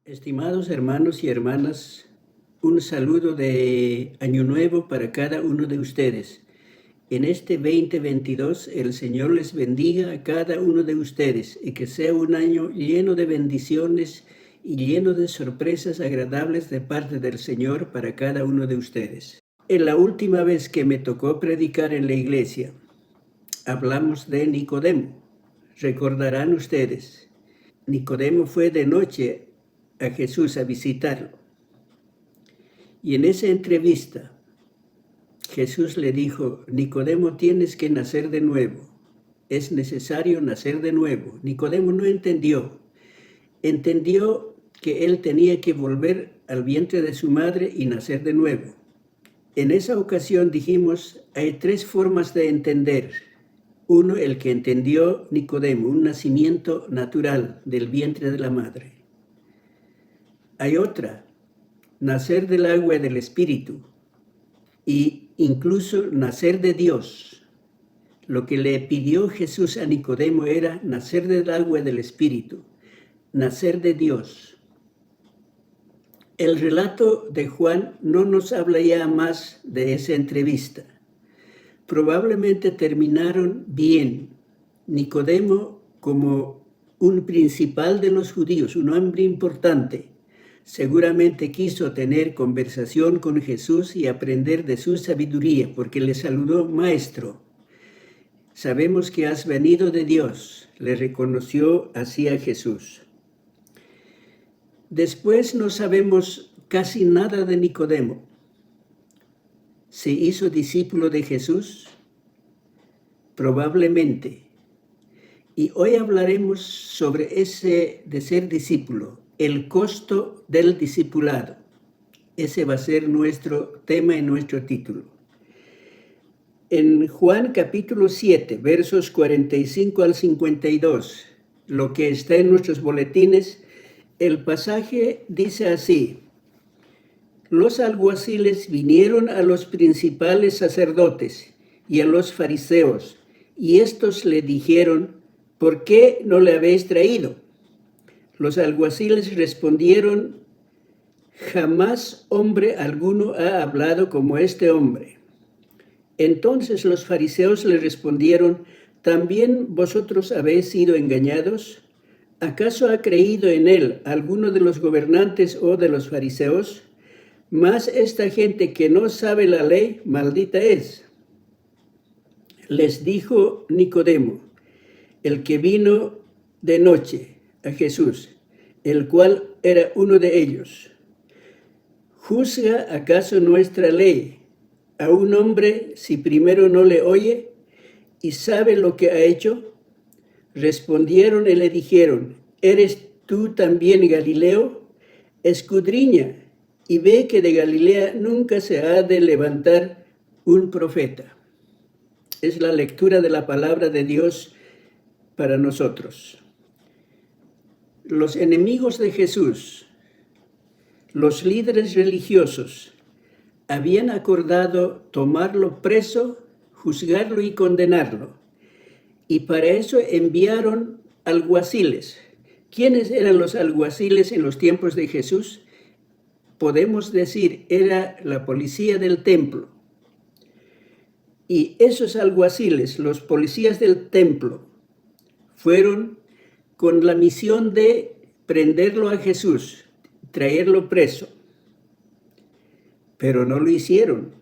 Estimados hermanos y hermanas, un saludo de Año Nuevo para cada uno de ustedes. En este 2022, el Señor les bendiga a cada uno de ustedes y que sea un año lleno de bendiciones y lleno de sorpresas agradables de parte del Señor para cada uno de ustedes. En la última vez que me tocó predicar en la iglesia, hablamos de Nicodemo. Recordarán ustedes, Nicodemo fue de noche a Jesús a visitarlo. Y en esa entrevista, Jesús le dijo: Nicodemo, tienes que nacer de nuevo. Es necesario nacer de nuevo. Nicodemo no entendió. Entendió que él tenía que volver al vientre de su madre y nacer de nuevo. En esa ocasión dijimos, hay tres formas de entender. Uno, el que entendió Nicodemo, un nacimiento natural del vientre de la madre. Hay otra, nacer del agua y del Espíritu, y incluso nacer de Dios. Lo que le pidió Jesús a Nicodemo era nacer del agua y del Espíritu, nacer de Dios. El relato de Juan no nos habla ya más de esa entrevista. Probablemente terminaron bien. Nicodemo, como un principal de los judíos, un hombre importante, seguramente quiso tener conversación con Jesús y aprender de su sabiduría, porque le saludó: Maestro, sabemos que has venido de Dios. Le reconoció así a Jesús. Después no sabemos casi nada de Nicodemo. ¿Se hizo discípulo de Jesús? Probablemente. Y hoy hablaremos sobre ese de ser discípulo, el costo del discipulado. Ese va a ser nuestro tema y nuestro título. En Juan capítulo 7, versos 45 al 52, lo que está en nuestros boletines, el pasaje dice así: los alguaciles vinieron a los principales sacerdotes y a los fariseos, y estos le dijeron: ¿por qué no le habéis traído? Los alguaciles respondieron: jamás hombre alguno ha hablado como este hombre. Entonces los fariseos le respondieron: ¿también vosotros habéis sido engañados? ¿Acaso ha creído en él alguno de los gobernantes o de los fariseos? Mas esta gente que no sabe la ley, maldita es. Les dijo Nicodemo, el que vino de noche a Jesús, el cual era uno de ellos: ¿juzga acaso nuestra ley a un hombre si primero no le oye y sabe lo que ha hecho? Respondieron y le dijeron: ¿eres tú también Galileo? Escudriña y ve que de Galilea nunca se ha de levantar un profeta. Es la lectura de la palabra de Dios para nosotros. Los enemigos de Jesús, los líderes religiosos, habían acordado tomarlo preso, juzgarlo y condenarlo. Y para eso enviaron alguaciles. ¿Quiénes eran los alguaciles en los tiempos de Jesús? Podemos decir, era la policía del templo. Y esos alguaciles, los policías del templo, fueron con la misión de prenderlo a Jesús, traerlo preso. Pero no lo hicieron.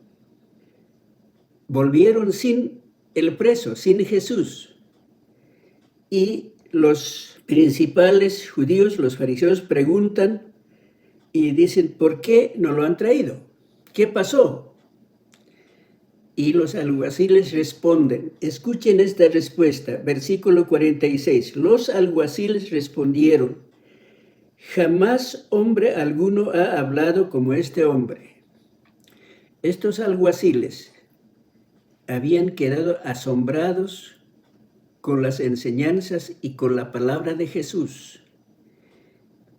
Volvieron sin el preso, sin Jesús. Y los principales judíos, los fariseos, preguntan y dicen: ¿por qué no lo han traído? ¿Qué pasó? Y los alguaciles responden. Escuchen esta respuesta, versículo 46. Los alguaciles respondieron: jamás hombre alguno ha hablado como este hombre. Estos alguaciles habían quedado asombrados con las enseñanzas y con la palabra de Jesús.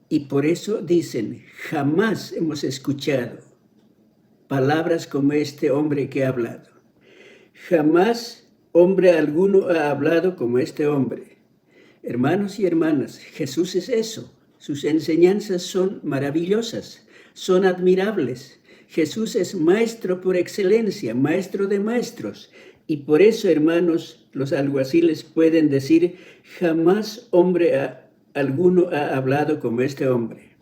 Y por eso dicen: jamás hemos escuchado palabras como este hombre que ha hablado. Jamás hombre alguno ha hablado como este hombre. Hermanos y hermanas, Jesús es eso. Sus enseñanzas son maravillosas, son admirables. Jesús es maestro por excelencia, maestro de maestros. Y por eso, hermanos, los alguaciles pueden decir, jamás alguno ha hablado como este hombre.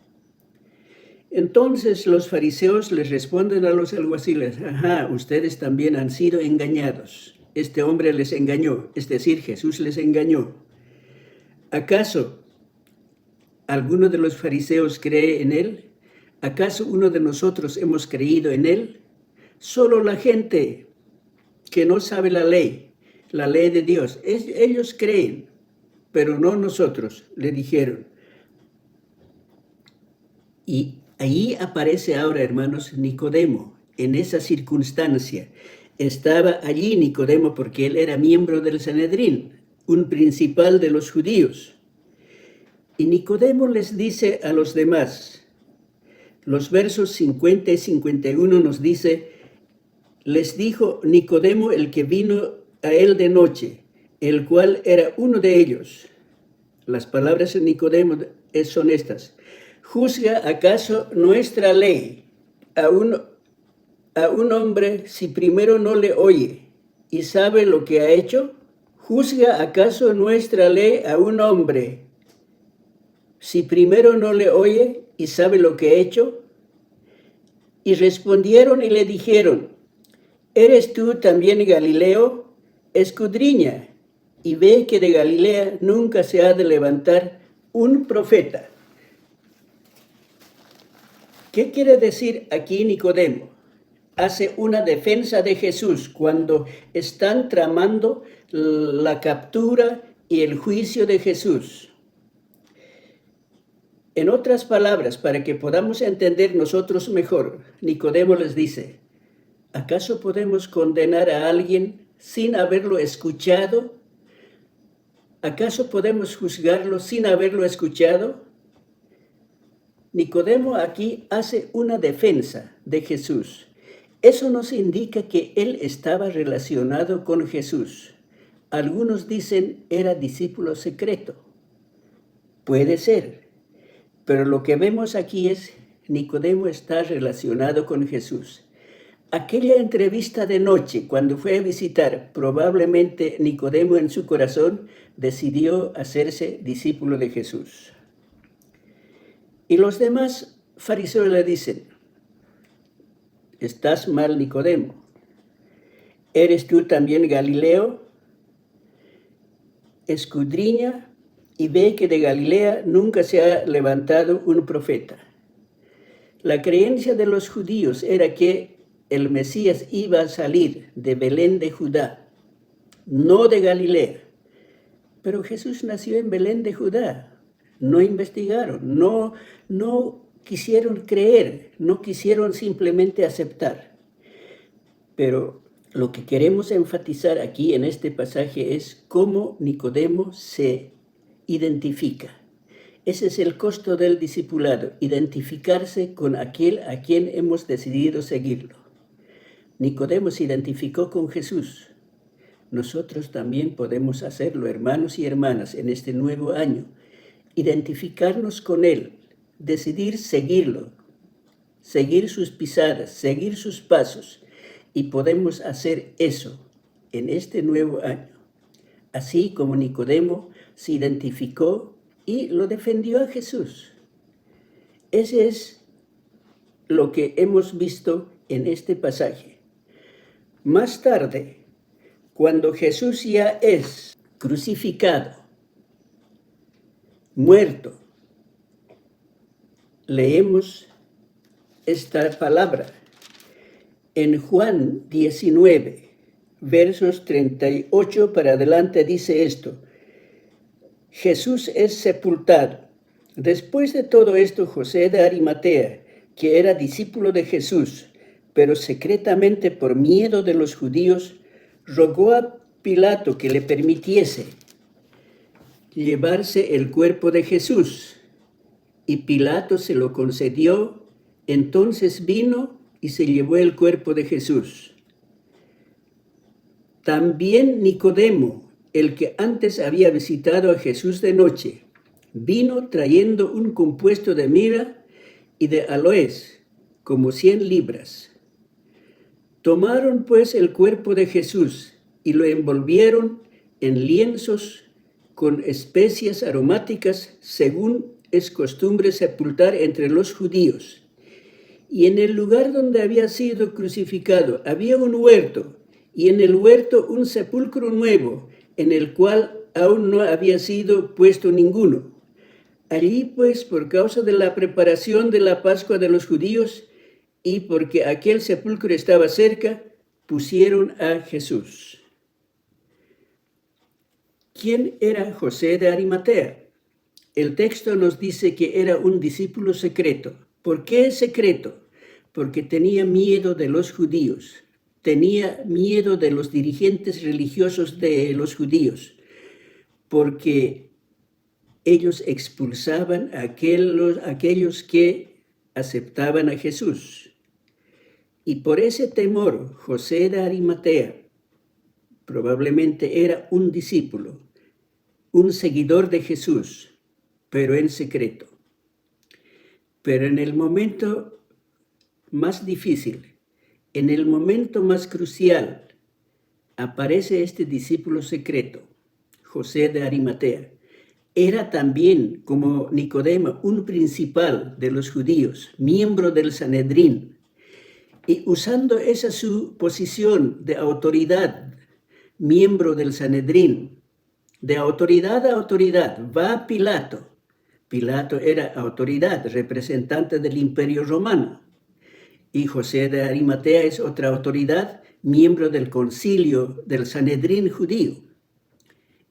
Entonces los fariseos les responden a los alguaciles, ajá, ustedes también han sido engañados. Este hombre les engañó, es decir, Jesús les engañó. ¿Acaso alguno de los fariseos cree en él? ¿Acaso uno de nosotros hemos creído en él? Solo la gente que no sabe la ley de Dios, ellos creen, pero no nosotros, le dijeron. Y ahí aparece ahora, hermanos, Nicodemo, en esa circunstancia. Estaba allí Nicodemo porque él era miembro del Sanedrín, un principal de los judíos. Y Nicodemo les dice a los demás, los versos 50 y 51 nos dice, les dijo Nicodemo el que vino a él de noche, el cual era uno de ellos. Las palabras de Nicodemo son estas. ¿Juzga acaso nuestra ley a un hombre si primero no le oye y sabe lo que ha hecho? ¿Juzga acaso nuestra ley a un hombre si primero no le oye y sabe lo que ha hecho? Y respondieron y le dijeron, ¿eres tú también Galileo? Escudriña y ve que de Galilea nunca se ha de levantar un profeta. ¿Qué quiere decir aquí Nicodemo? Hace una defensa de Jesús cuando están tramando la captura y el juicio de Jesús. En otras palabras, para que podamos entender nosotros mejor, Nicodemo les dice, ¿acaso podemos condenar a alguien sin haberlo escuchado? ¿Acaso podemos juzgarlo sin haberlo escuchado? Nicodemo aquí hace una defensa de Jesús. Eso nos indica que él estaba relacionado con Jesús. Algunos dicen era discípulo secreto. Puede ser. Pero lo que vemos aquí es Nicodemo está relacionado con Jesús. Aquella entrevista de noche, cuando fue a visitar, probablemente Nicodemo en su corazón decidió hacerse discípulo de Jesús. Y los demás fariseos le dicen, estás mal, Nicodemo. ¿Eres tú también Galileo? Escudriña y ve que de Galilea nunca se ha levantado un profeta. La creencia de los judíos era que el Mesías iba a salir de Belén de Judá, no de Galilea. Pero Jesús nació en Belén de Judá. No investigaron, no quisieron creer, no quisieron simplemente aceptar. Pero lo que queremos enfatizar aquí en este pasaje es cómo Nicodemo se identifica. Ese es el costo del discipulado, identificarse con aquel a quien hemos decidido seguirlo. Nicodemo se identificó con Jesús. Nosotros también podemos hacerlo, hermanos y hermanas, en este nuevo año. Identificarnos con Él, decidir seguirlo, seguir sus pisadas, seguir sus pasos. Y podemos hacer eso en este nuevo año. Así como Nicodemo se identificó y lo defendió a Jesús. Ese es lo que hemos visto en este pasaje. Más tarde, cuando Jesús ya es crucificado, muerto, leemos esta palabra. En Juan 19, versos 38 para adelante dice esto. Jesús es sepultado. Después de todo esto, José de Arimatea, que era discípulo de Jesús, pero secretamente por miedo de los judíos, rogó a Pilato que le permitiese llevarse el cuerpo de Jesús. Y Pilato se lo concedió. Entonces vino y se llevó el cuerpo de Jesús. También Nicodemo, el que antes había visitado a Jesús de noche, vino trayendo un compuesto de mirra y de aloes, como 100 libras. Tomaron pues el cuerpo de Jesús y lo envolvieron en lienzos con especias aromáticas, según es costumbre sepultar entre los judíos. Y en el lugar donde había sido crucificado había un huerto, y en el huerto un sepulcro nuevo, en el cual aún no había sido puesto ninguno. Allí pues, por causa de la preparación de la Pascua de los judíos, y porque aquel sepulcro estaba cerca, pusieron a Jesús. ¿Quién era José de Arimatea? El texto nos dice que era un discípulo secreto. ¿Por qué secreto? Porque tenía miedo de los judíos, tenía miedo de los dirigentes religiosos de los judíos, porque ellos expulsaban a aquellos que aceptaban a Jesús. Y por ese temor, José de Arimatea probablemente era un discípulo, un seguidor de Jesús, pero en secreto. Pero en el momento más difícil, en el momento más crucial, aparece este discípulo secreto, José de Arimatea. Era también, como Nicodemo, un principal de los judíos, miembro del Sanedrín. Y usando esa su posición de autoridad, miembro del Sanedrín, de autoridad a autoridad, va a Pilato. Pilato era autoridad, representante del Imperio Romano. Y José de Arimatea es otra autoridad, miembro del concilio del Sanedrín judío.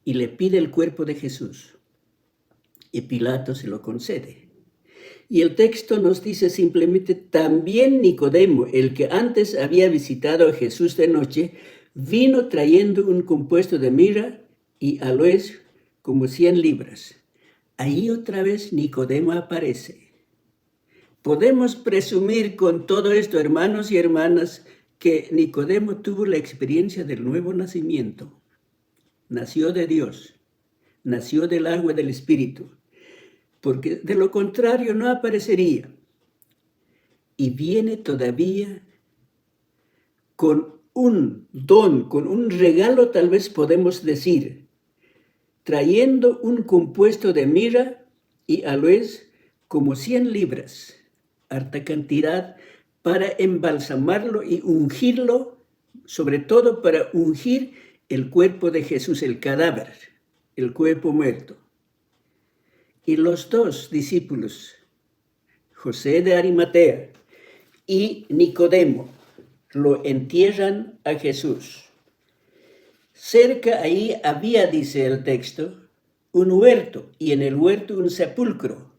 Y le pide el cuerpo de Jesús. Y Pilato se lo concede. Y el texto nos dice simplemente, también Nicodemo, el que antes había visitado a Jesús de noche, vino trayendo un compuesto de mirra y aloes como 100 libras. Ahí otra vez Nicodemo aparece. Podemos presumir con todo esto, hermanos y hermanas, que Nicodemo tuvo la experiencia del nuevo nacimiento. Nació de Dios, nació del agua y del Espíritu, porque de lo contrario no aparecería. Y viene todavía con un don, con un regalo, tal vez podemos decir, trayendo un compuesto de mirra y aloes como 100 libras, harta cantidad, para embalsamarlo y ungirlo, sobre todo para ungir el cuerpo de Jesús, el cadáver, el cuerpo muerto. Y los dos discípulos, José de Arimatea y Nicodemo, lo entierran a Jesús. Cerca ahí había, dice el texto, un huerto, y en el huerto un sepulcro.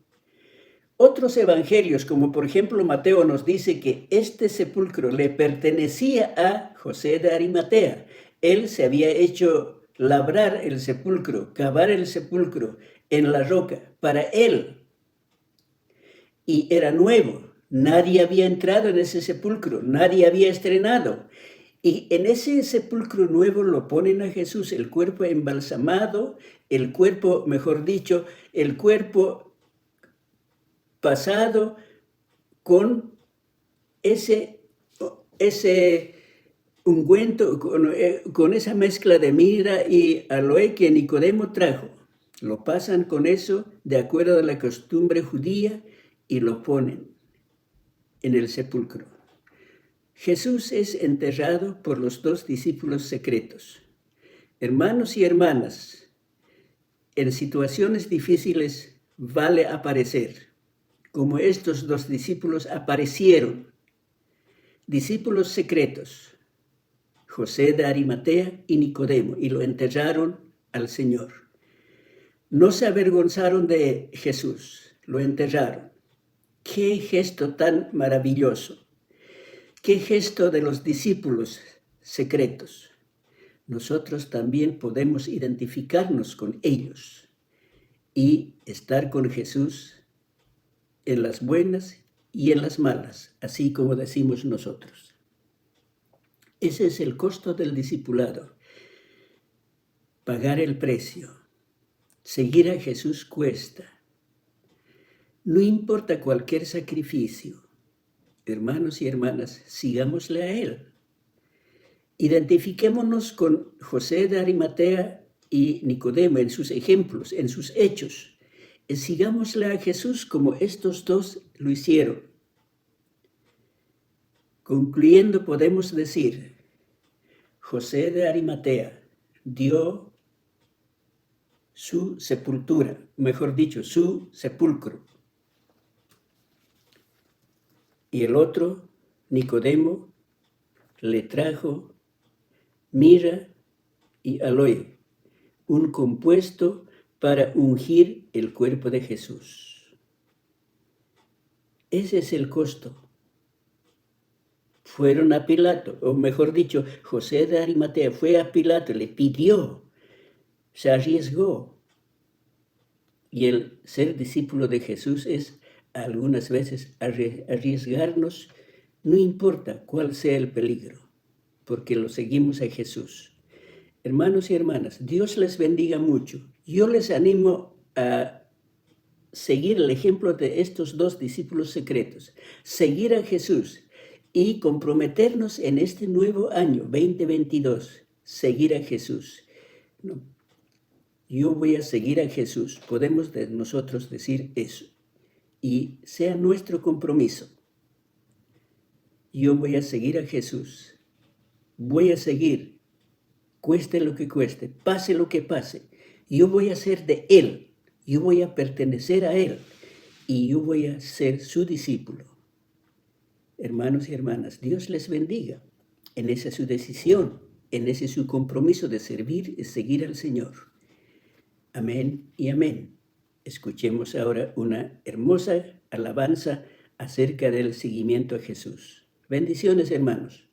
Otros evangelios, como por ejemplo Mateo, nos dice que este sepulcro le pertenecía a José de Arimatea. Él se había hecho labrar el sepulcro, cavar el sepulcro en la roca para él. Y era nuevo. Nadie había entrado en ese sepulcro, nadie había estrenado. Y en ese sepulcro nuevo lo ponen a Jesús, el cuerpo embalsamado, el cuerpo, mejor dicho, el cuerpo pasado con ese ungüento, con esa mezcla de mirra y aloe que Nicodemo trajo. Lo pasan con eso de acuerdo a la costumbre judía y lo ponen en el sepulcro. Jesús es enterrado por los dos discípulos secretos. Hermanos y hermanas, en situaciones difíciles vale aparecer, como estos dos discípulos aparecieron, discípulos secretos, José de Arimatea y Nicodemo, y lo enterraron al Señor. No se avergonzaron de Jesús, lo enterraron. ¡Qué gesto tan maravilloso! ¡Qué gesto de los discípulos secretos! Nosotros también podemos identificarnos con ellos y estar con Jesús en las buenas y en las malas, así como decimos nosotros. Ese es el costo del discipulado, pagar el precio, Seguir a Jesús cuesta. No importa cualquier sacrificio. Hermanos y hermanas, sigámosle a Él. Identifiquémonos con José de Arimatea y Nicodemo en sus ejemplos, en sus hechos. Y sigámosle a Jesús como estos dos lo hicieron. Concluyendo, podemos decir, José de Arimatea dio su sepultura, mejor dicho, su sepulcro. Y el otro, Nicodemo, le trajo mirra y aloe, un compuesto para ungir el cuerpo de Jesús. Ese es el costo. Fueron a Pilato, o mejor dicho, José de Arimatea fue a Pilato, le pidió, se arriesgó. Y el ser discípulo de Jesús es algunas veces arriesgarnos, no importa cuál sea el peligro, porque lo seguimos a Jesús. Hermanos y hermanas, Dios les bendiga mucho. Yo les animo a seguir el ejemplo de estos dos discípulos secretos, seguir a Jesús y comprometernos en este nuevo año 2022, seguir a Jesús. No, yo voy a seguir a Jesús, podemos nosotros decir eso, y sea nuestro compromiso. Yo voy a seguir a Jesús, voy a seguir, cueste lo que cueste, pase lo que pase, yo voy a ser de Él, yo voy a pertenecer a Él, y yo voy a ser su discípulo. Hermanos y hermanas, Dios les bendiga en esa su decisión, en ese su compromiso de servir y seguir al Señor. Amén y amén. Escuchemos ahora una hermosa alabanza acerca del seguimiento a Jesús. Bendiciones, hermanos.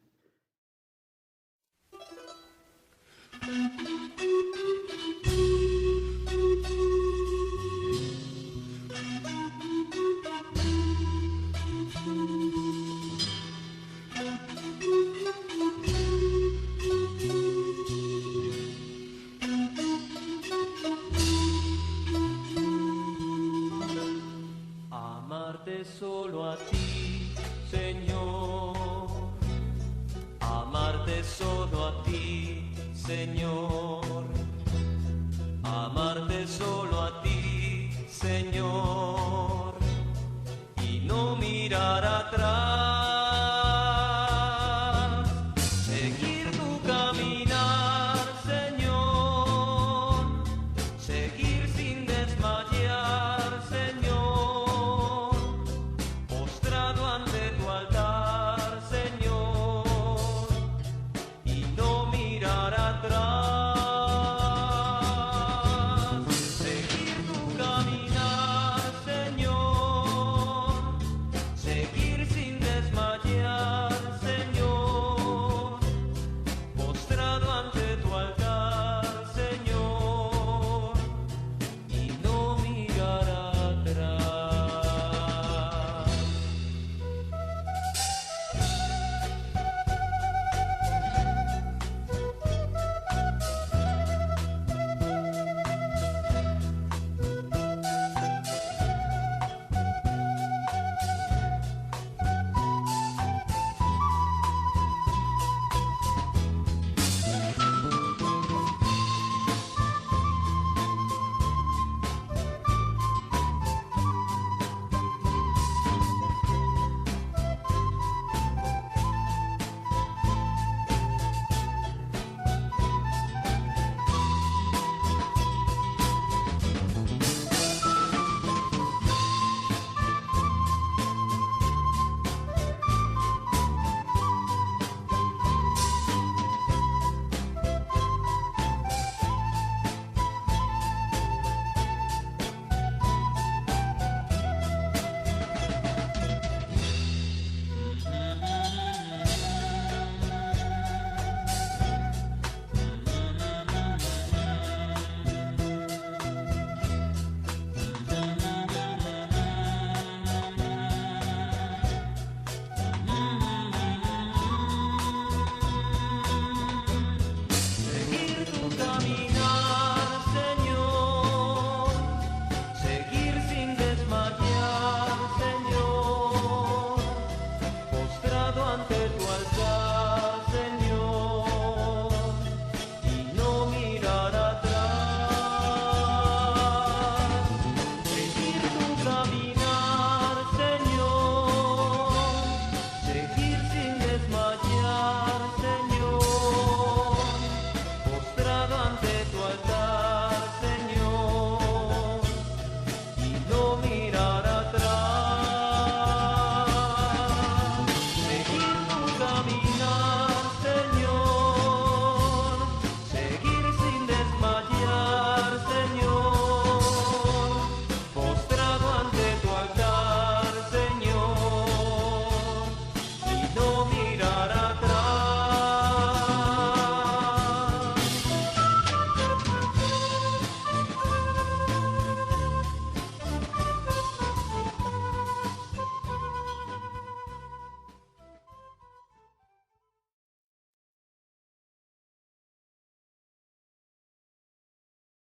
Solo a ti, Señor, amarte solo a ti, Señor, amarte solo a ti, Señor, y no mirar atrás.